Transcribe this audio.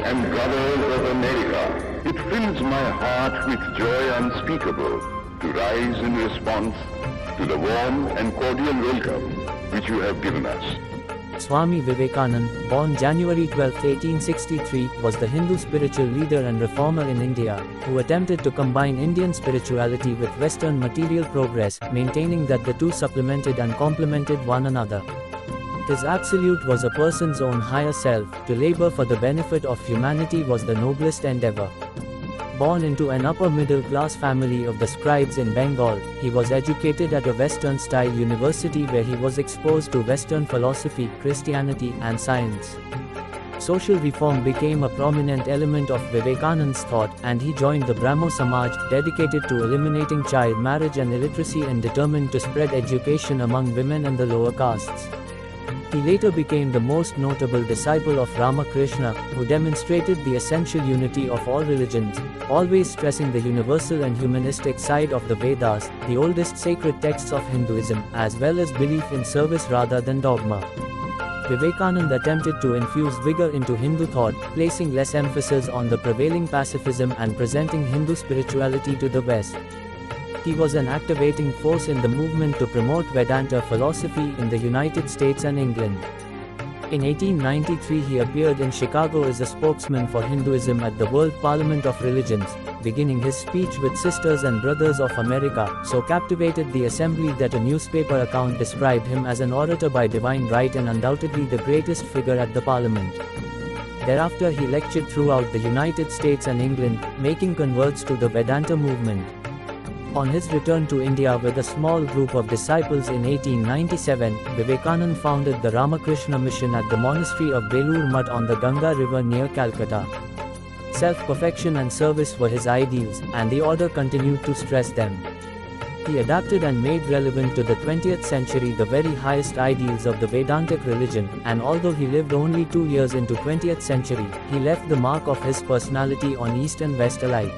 and brothers of America, it fills my heart with joy unspeakable to rise in response to the warm and cordial welcome which you have given us. Swami Vivekanand, born January 12, 1863, was the Hindu spiritual leader and reformer in India, who attempted to combine Indian spirituality with Western material progress, maintaining that the two supplemented and complemented one another. His absolute was a person's own higher self. To labor for the benefit of humanity was the noblest endeavor. Born into an upper-middle-class family of the scribes in Bengal, he was educated at a Western-style university where he was exposed to Western philosophy, Christianity, and science. Social reform became a prominent element of Vivekanand's thought, and he joined the Brahmo Samaj, dedicated to eliminating child marriage and illiteracy and determined to spread education among women and the lower castes. He later became the most notable disciple of Ramakrishna, who demonstrated the essential unity of all religions, always stressing the universal and humanistic side of the Vedas, the oldest sacred texts of Hinduism, as well as belief in service rather than dogma. Vivekananda attempted to infuse vigor into Hindu thought, placing less emphasis on the prevailing pacifism and presenting Hindu spirituality to the West. He was an activating force in the movement to promote Vedanta philosophy in the United States and England. In 1893 he appeared in Chicago as a spokesman for Hinduism at the World Parliament of Religions, beginning his speech with Sisters and Brothers of America, so captivated the assembly that a newspaper account described him as an orator by divine right and undoubtedly the greatest figure at the Parliament. Thereafter he lectured throughout the United States and England, making converts to the Vedanta movement. On his return to India with a small group of disciples in 1897, Vivekanand founded the Ramakrishna mission at the monastery of Belur Mutt on the Ganga River near Calcutta. Self-perfection and service were his ideals, and the order continued to stress them. He adapted and made relevant to the 20th century the very highest ideals of the Vedantic religion, and although he lived only 2 years into 20th century, he left the mark of his personality on East and West alike.